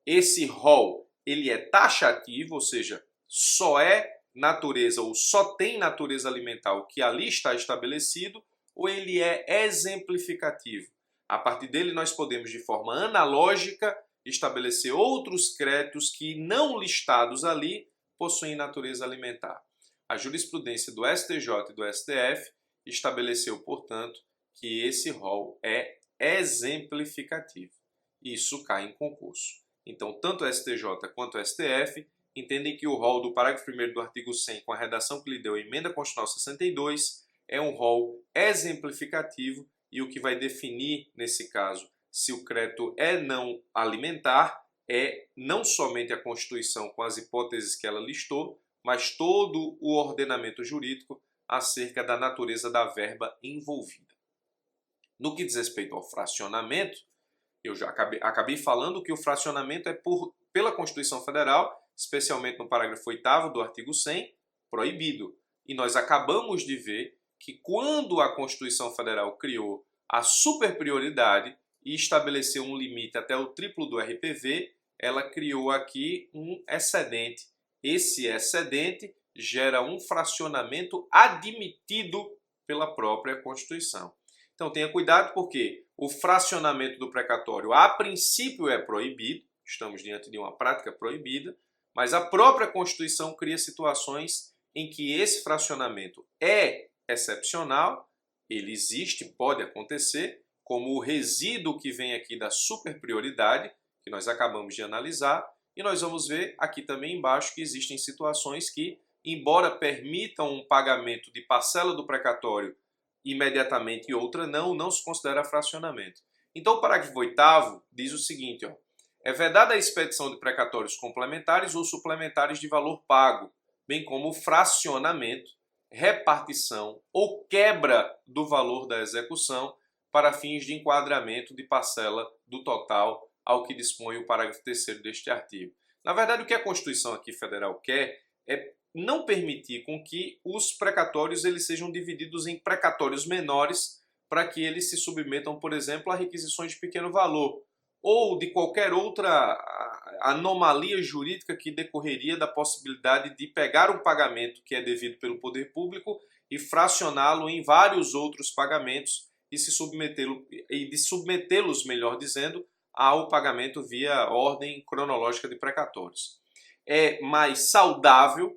esse rol ele é taxativo, ou seja, só é natureza ou só tem natureza alimentar o que ali está estabelecido, ou ele é exemplificativo. A partir dele nós podemos, de forma analógica, estabelecer outros créditos que, não listados ali, possuem natureza alimentar. A jurisprudência do STJ e do STF estabeleceu, portanto, que esse rol é exemplificativo. Isso cai em concurso. Então, tanto o STJ quanto o STF entendem que o rol do parágrafo 1º do artigo 100, com a redação que lhe deu a emenda constitucional 62, é um rol exemplificativo e o que vai definir, nesse caso, se o crédito é não alimentar é não somente a Constituição com as hipóteses que ela listou, mas todo o ordenamento jurídico acerca da natureza da verba envolvida. No que diz respeito ao fracionamento, eu já acabei falando que o fracionamento é pela Constituição Federal, especialmente no parágrafo 8º do artigo 100, proibido. E nós acabamos de ver que quando a Constituição Federal criou a superprioridade e estabeleceu um limite até o triplo do RPV, ela criou aqui um excedente. Esse excedente gera um fracionamento admitido pela própria Constituição. Então tenha cuidado porque o fracionamento do precatório a princípio é proibido, estamos diante de uma prática proibida, mas a própria Constituição cria situações em que esse fracionamento é excepcional, ele existe, pode acontecer, como o resíduo que vem aqui da superprioridade, que nós acabamos de analisar, e nós vamos ver aqui também embaixo que existem situações que, embora permitam um pagamento de parcela do precatório imediatamente e outra não se considera fracionamento. Então o parágrafo 8º diz o seguinte, é vedada a expedição de precatórios complementares ou suplementares de valor pago, bem como o fracionamento, repartição ou quebra do valor da execução para fins de enquadramento de parcela do total ao que dispõe o parágrafo 3º deste artigo. Na verdade, o que a Constituição aqui federal quer é não permitir com que os precatórios eles sejam divididos em precatórios menores para que eles se submetam, por exemplo, a requisições de pequeno valor ou de qualquer outra anomalia jurídica que decorreria da possibilidade de pegar um pagamento que é devido pelo poder público e fracioná-lo em vários outros pagamentos e de submetê-los, melhor dizendo, ao pagamento via ordem cronológica de precatórios. É mais saudável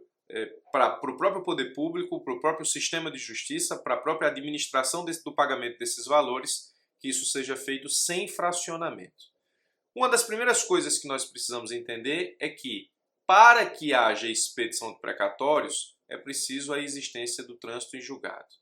para o próprio poder público, para o próprio sistema de justiça, para a própria administração do pagamento desses valores, que isso seja feito sem fracionamento. Uma das primeiras coisas que nós precisamos entender é que, para que haja expedição de precatórios, é preciso a existência do trânsito em julgado.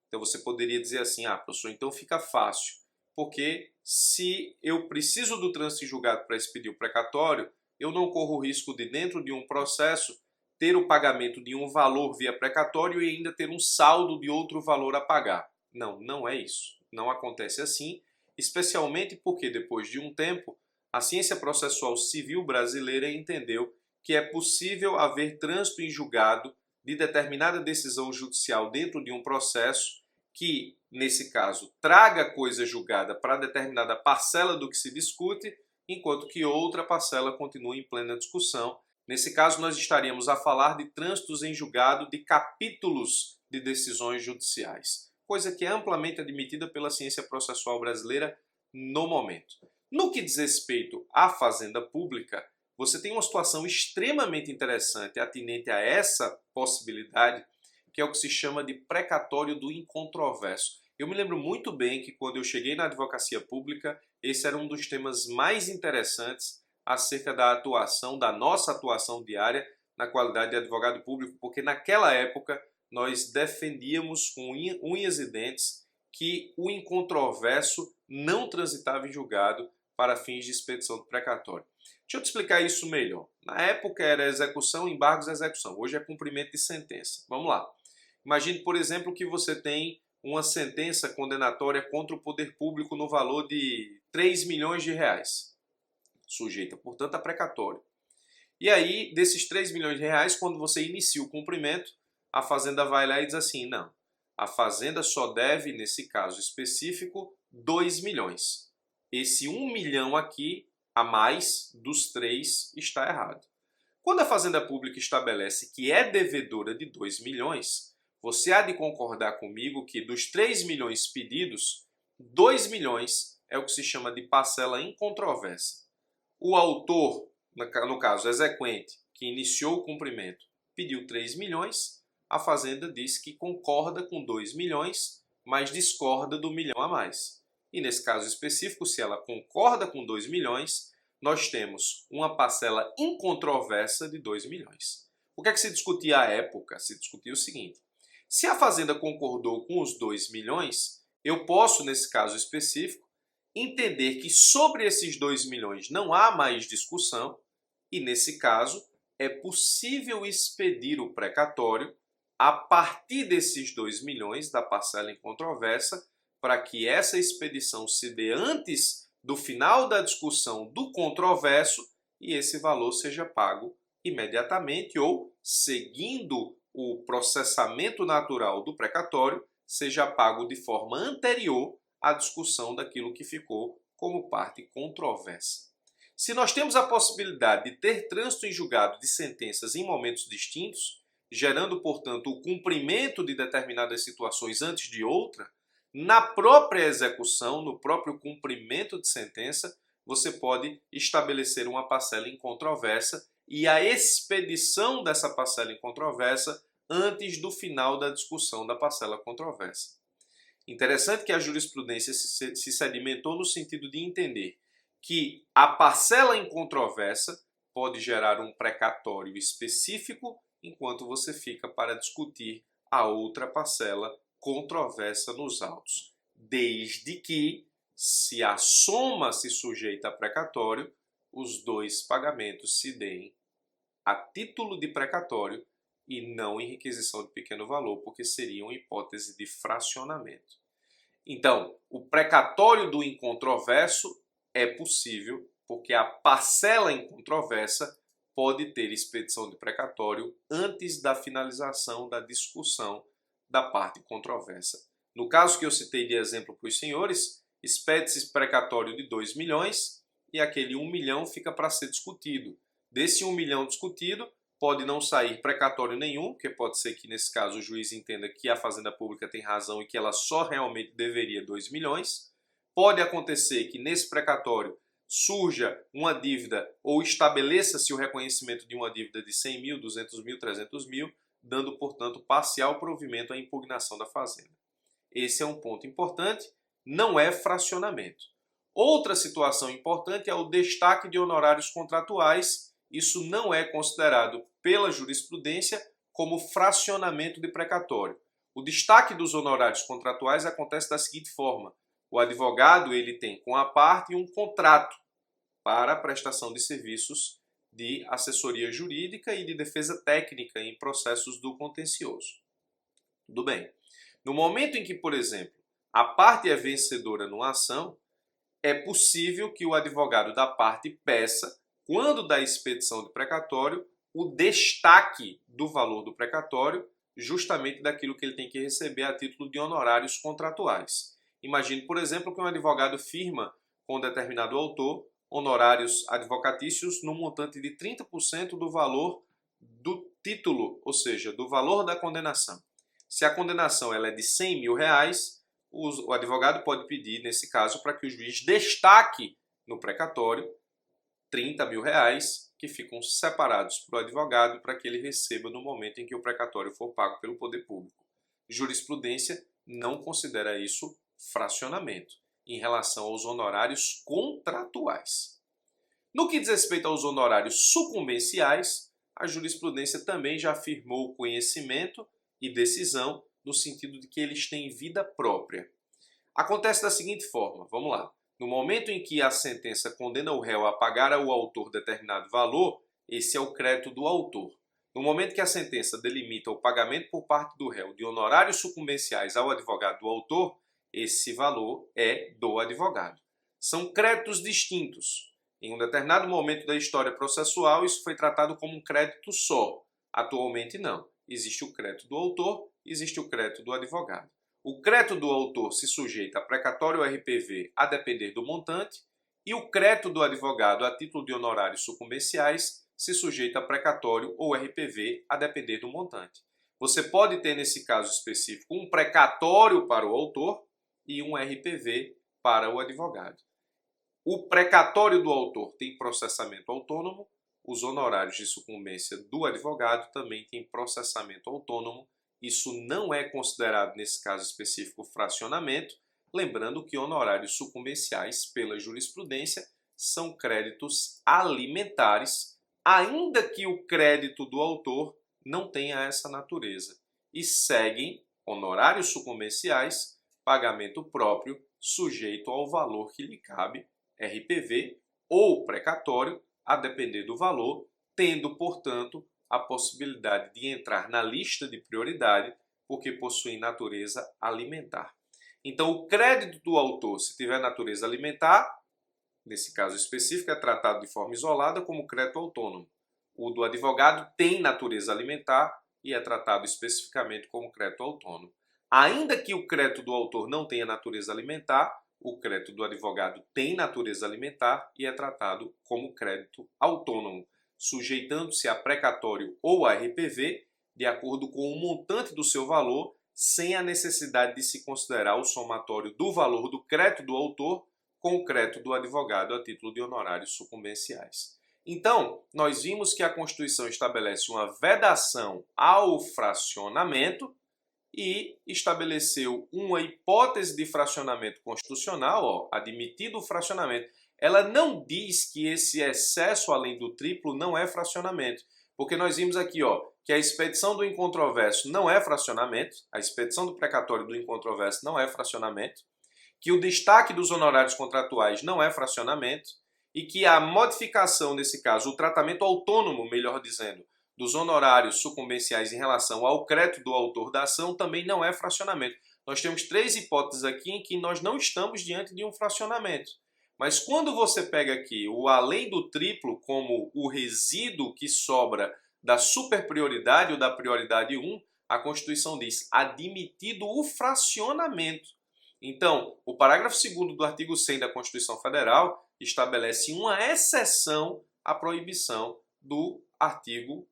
Então você poderia dizer assim, professor, então fica fácil, porque se eu preciso do trânsito em julgado para expedir o precatório, eu não corro o risco de, dentro de um processo, ter o pagamento de um valor via precatório e ainda ter um saldo de outro valor a pagar. Não, não é isso. Não acontece assim, especialmente porque depois de um tempo, a ciência processual civil brasileira entendeu que é possível haver trânsito em julgado de determinada decisão judicial dentro de um processo que, nesse caso, traga coisa julgada para determinada parcela do que se discute, enquanto que outra parcela continua em plena discussão. Nesse caso, nós estaríamos a falar de trânsitos em julgado de capítulos de decisões judiciais, coisa que é amplamente admitida pela ciência processual brasileira no momento. No que diz respeito à fazenda pública, você tem uma situação extremamente interessante atinente a essa possibilidade, que é o que se chama de precatório do incontroverso. Eu me lembro muito bem que quando eu cheguei na advocacia pública, esse era um dos temas mais interessantes acerca da atuação, da nossa atuação diária na qualidade de advogado público, porque naquela época nós defendíamos com unhas e dentes que o incontroverso não transitava em julgado para fins de expedição do precatório. Deixa eu te explicar isso melhor. Na época era execução, embargos e execução. Hoje é cumprimento de sentença. Vamos lá. Imagine, por exemplo, que você tem uma sentença condenatória contra o poder público no valor de 3 milhões de reais, sujeita, portanto, a precatório. E aí, desses 3 milhões de reais, quando você inicia o cumprimento, a Fazenda vai lá e diz assim, não, a Fazenda só deve, nesse caso específico, 2 milhões. Esse 1 milhão aqui, a mais dos 3, está errado. Quando a Fazenda Pública estabelece que é devedora de 2 milhões, você há de concordar comigo que dos 3 milhões pedidos, 2 milhões é o que se chama de parcela incontroversa. O autor, no caso exequente, que iniciou o cumprimento, pediu 3 milhões, a Fazenda diz que concorda com 2 milhões, mas discorda do milhão a mais. E nesse caso específico, se ela concorda com 2 milhões, nós temos uma parcela incontroversa de 2 milhões. O que é que se discutia à época? Se discutia o seguinte: se a Fazenda concordou com os 2 milhões, eu posso, nesse caso específico, entender que sobre esses 2 milhões não há mais discussão e, nesse caso, é possível expedir o precatório a partir desses 2 milhões da parcela incontroversa para que essa expedição se dê antes do final da discussão do controverso e esse valor seja pago imediatamente ou, seguindo o processamento natural do precatório, seja pago de forma anterior à discussão daquilo que ficou como parte controversa. Se nós temos a possibilidade de ter trânsito em julgado de sentenças em momentos distintos, gerando, portanto, o cumprimento de determinadas situações antes de outra, na própria execução, no próprio cumprimento de sentença, você pode estabelecer uma parcela incontroversa e a expedição dessa parcela incontroversa antes do final da discussão da parcela controversa. Interessante que a jurisprudência se sedimentou no sentido de entender que a parcela incontroversa pode gerar um precatório específico, enquanto você fica para discutir a outra parcela controversa nos autos, desde que, se a soma se sujeita a precatório, os dois pagamentos se deem a título de precatório e não em requisição de pequeno valor, porque seria uma hipótese de fracionamento. Então, o precatório do incontroverso é possível porque a parcela incontroversa pode ter expedição de precatório antes da finalização da discussão da parte controversa. No caso que eu citei de exemplo para os senhores, expede-se precatório de 2 milhões e aquele 1 milhão fica para ser discutido. Desse 1 milhão discutido, pode não sair precatório nenhum, porque pode ser que nesse caso o juiz entenda que a Fazenda Pública tem razão e que ela só realmente deveria 2 milhões. Pode acontecer que nesse precatório surja uma dívida ou estabeleça-se o reconhecimento de uma dívida de 100 mil, 200 mil, 300 mil, dando, portanto, parcial provimento à impugnação da Fazenda. Esse é um ponto importante, não é fracionamento. Outra situação importante é o destaque de honorários contratuais. Isso não é considerado pela jurisprudência como fracionamento de precatório. O destaque dos honorários contratuais acontece da seguinte forma: o advogado ele tem com a parte um contrato para a prestação de serviços de assessoria jurídica e de defesa técnica em processos do contencioso. Tudo bem. No momento em que, por exemplo, a parte é vencedora numa ação, é possível que o advogado da parte peça, quando da expedição do precatório, o destaque do valor do precatório justamente daquilo que ele tem que receber a título de honorários contratuais. Imagine, por exemplo, que um advogado firma com um determinado autor honorários advocatícios no montante de 30% do valor do título, ou seja, do valor da condenação. Se a condenação ela é de R$100.000, o advogado pode pedir, nesse caso, para que o juiz destaque no precatório R$30.000 que ficam separados para o advogado para que ele receba no momento em que o precatório for pago pelo poder público. Jurisprudência não considera isso fracionamento em relação aos honorários contratuais. No que diz respeito aos honorários sucumbenciais, a jurisprudência também já afirmou conhecimento e decisão no sentido de que eles têm vida própria. Acontece da seguinte forma, vamos lá. No momento em que a sentença condena o réu a pagar ao autor determinado valor, esse é o crédito do autor. No momento que a sentença delimita o pagamento por parte do réu de honorários sucumbenciais ao advogado do autor, esse valor é do advogado. São créditos distintos. Em um determinado momento da história processual, isso foi tratado como um crédito só. Atualmente, não. Existe o crédito do autor, existe o crédito do advogado. O crédito do autor se sujeita a precatório ou RPV a depender do montante e o crédito do advogado a título de honorários sucumbenciais se sujeita a precatório ou RPV a depender do montante. Você pode ter, nesse caso específico, um precatório para o autor e um RPV para o advogado. O precatório do autor tem processamento autônomo, os honorários de sucumbência do advogado também têm processamento autônomo. Isso não é considerado, nesse caso específico, fracionamento, lembrando que honorários sucumbenciais, pela jurisprudência, são créditos alimentares, ainda que o crédito do autor não tenha essa natureza, e seguem honorários sucumbenciais, pagamento próprio, sujeito ao valor que lhe cabe, RPV ou precatório, a depender do valor, tendo, portanto, a possibilidade de entrar na lista de prioridade, porque possuem natureza alimentar. Então, o crédito do autor, se tiver natureza alimentar, nesse caso específico, é tratado de forma isolada como crédito autônomo. O do advogado tem natureza alimentar e é tratado especificamente como crédito autônomo. Ainda que o crédito do autor não tenha natureza alimentar, o crédito do advogado tem natureza alimentar e é tratado como crédito autônomo, sujeitando-se a precatório ou a RPV, de acordo com o montante do seu valor, sem a necessidade de se considerar o somatório do valor do crédito do autor com o crédito do advogado a título de honorários sucumbenciais. Então, nós vimos que a Constituição estabelece uma vedação ao fracionamento e estabeleceu uma hipótese de fracionamento constitucional, admitido o fracionamento. Ela não diz que esse excesso além do triplo não é fracionamento, porque nós vimos aqui que a expedição do incontroverso não é fracionamento, a expedição do precatório do incontroverso não é fracionamento, que o destaque dos honorários contratuais não é fracionamento e que a modificação, nesse caso, o tratamento autônomo, melhor dizendo, dos honorários sucumbenciais em relação ao crédito do autor da ação também não é fracionamento. Nós temos três hipóteses aqui em que nós não estamos diante de um fracionamento. Mas quando você pega aqui o além do triplo como o resíduo que sobra da superprioridade ou da prioridade 1, a Constituição diz admitido o fracionamento. Então, o parágrafo 2º do artigo 100 da Constituição Federal estabelece uma exceção à proibição do artigo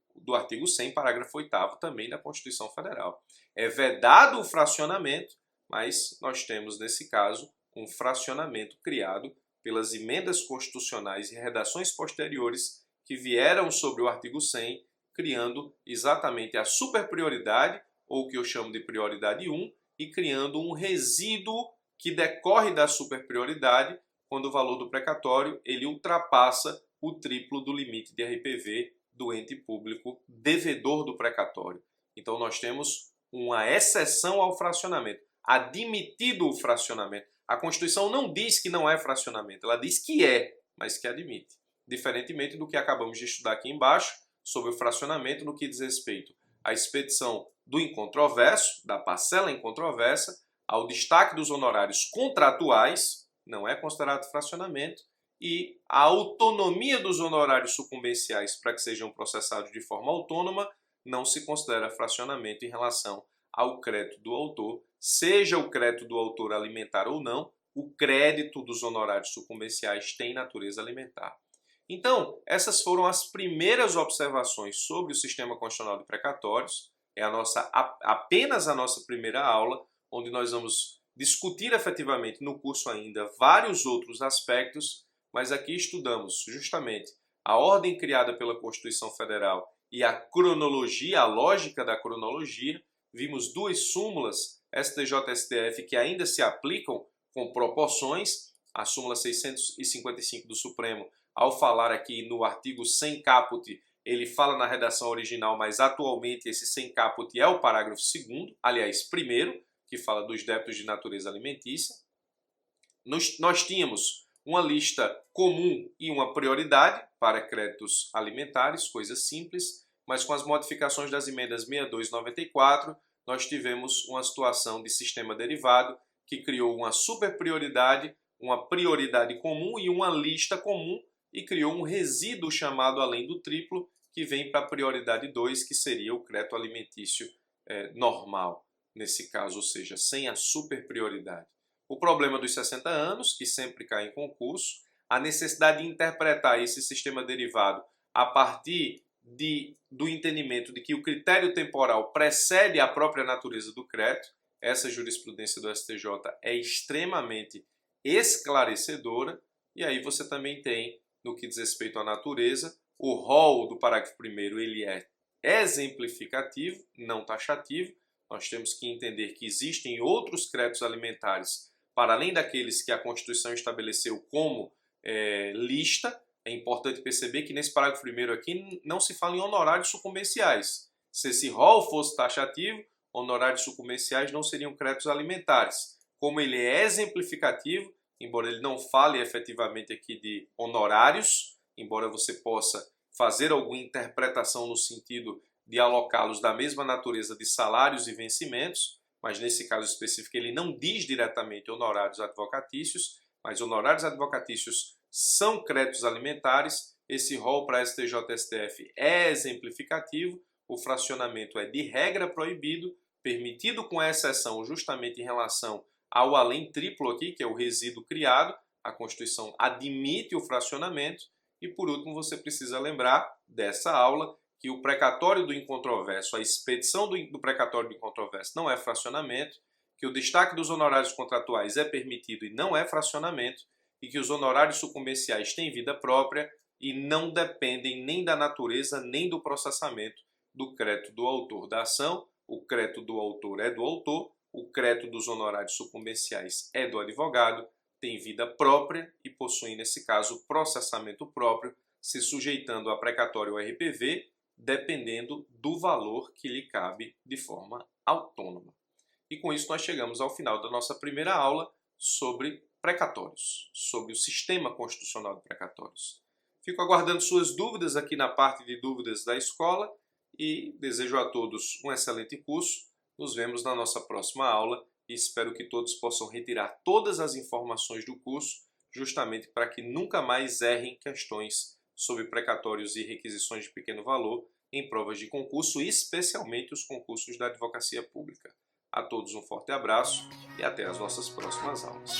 100, parágrafo 8º também da Constituição Federal. É vedado o fracionamento, mas nós temos, nesse caso, um fracionamento criado pelas emendas constitucionais e redações posteriores que vieram sobre o artigo 100, criando exatamente a superprioridade, ou o que eu chamo de prioridade 1, e criando um resíduo que decorre da superprioridade quando o valor do precatório ele ultrapassa o triplo do limite de RPV do ente público devedor do precatório. Então nós temos uma exceção ao fracionamento, admitido o fracionamento. A Constituição não diz que não é fracionamento, ela diz que é, mas que admite. Diferentemente do que acabamos de estudar aqui embaixo, sobre o fracionamento no que diz respeito à expedição do incontroverso, da parcela incontroversa, ao destaque dos honorários contratuais, não é considerado fracionamento, e a autonomia dos honorários sucumbenciais para que sejam processados de forma autônoma não se considera fracionamento em relação ao crédito do autor, seja o crédito do autor alimentar ou não, o crédito dos honorários sucumbenciais tem natureza alimentar. Então, essas foram as primeiras observações sobre o sistema constitucional de precatórios. É apenas a nossa primeira aula, onde nós vamos discutir efetivamente no curso ainda vários outros aspectos, mas aqui estudamos justamente a ordem criada pela Constituição Federal e a cronologia, a lógica da cronologia. Vimos duas súmulas STJ-STF que ainda se aplicam com proporções. A súmula 655 do Supremo, ao falar aqui no artigo sem caput, ele fala na redação original, mas atualmente esse sem caput é o parágrafo 2º, aliás, primeiro, que fala dos débitos de natureza alimentícia. Nós tínhamos uma lista comum e uma prioridade para créditos alimentares, coisa simples, mas com as modificações das emendas 62 e 94, nós tivemos uma situação de sistema derivado que criou uma superprioridade, uma prioridade comum e uma lista comum e criou um resíduo chamado além do triplo, que vem para a prioridade 2, que seria o crédito alimentício normal, nesse caso, ou seja, sem a superprioridade. O problema dos 60 anos, que sempre cai em concurso, a necessidade de interpretar esse sistema derivado a partir do entendimento de que o critério temporal precede a própria natureza do crédito. Essa jurisprudência do STJ é extremamente esclarecedora, e aí você também tem, no que diz respeito à natureza, o rol do parágrafo 1º ele é exemplificativo, não taxativo. Nós temos que entender que existem outros créditos alimentares, para além daqueles que a Constituição estabeleceu como lista. É importante perceber que nesse parágrafo 1º aqui não se fala em honorários sucumbenciais. Se esse rol fosse taxativo, honorários sucumbenciais não seriam créditos alimentares. Como ele é exemplificativo, embora ele não fale efetivamente aqui de honorários, embora você possa fazer alguma interpretação no sentido de alocá-los da mesma natureza de salários e vencimentos, mas nesse caso específico ele não diz diretamente honorários advocatícios, mas honorários advocatícios são créditos alimentares. Esse rol para STJ-STF é exemplificativo, o fracionamento é de regra proibido, permitido com exceção justamente em relação ao além triplo aqui, que é o resíduo criado. A Constituição admite o fracionamento. E por último, você precisa lembrar dessa aula que o precatório do incontroverso, a expedição do precatório do incontroverso não é fracionamento, que o destaque dos honorários contratuais é permitido e não é fracionamento, e que os honorários sucumbenciais têm vida própria e não dependem nem da natureza nem do processamento do crédito do autor da ação. O crédito do autor é do autor, o crédito dos honorários sucumbenciais é do advogado, tem vida própria e possuem, nesse caso, processamento próprio, se sujeitando a precatório ou RPV, dependendo do valor que lhe cabe de forma autônoma. E com isso nós chegamos ao final da nossa primeira aula sobre precatórios, sobre o sistema constitucional de precatórios. Fico aguardando suas dúvidas aqui na parte de dúvidas da escola e desejo a todos um excelente curso. Nos vemos na nossa próxima aula e espero que todos possam retirar todas as informações do curso, justamente para que nunca mais errem questões sobre precatórios e requisições de pequeno valor em provas de concurso, especialmente os concursos da advocacia pública. A todos um forte abraço e até as nossas próximas aulas.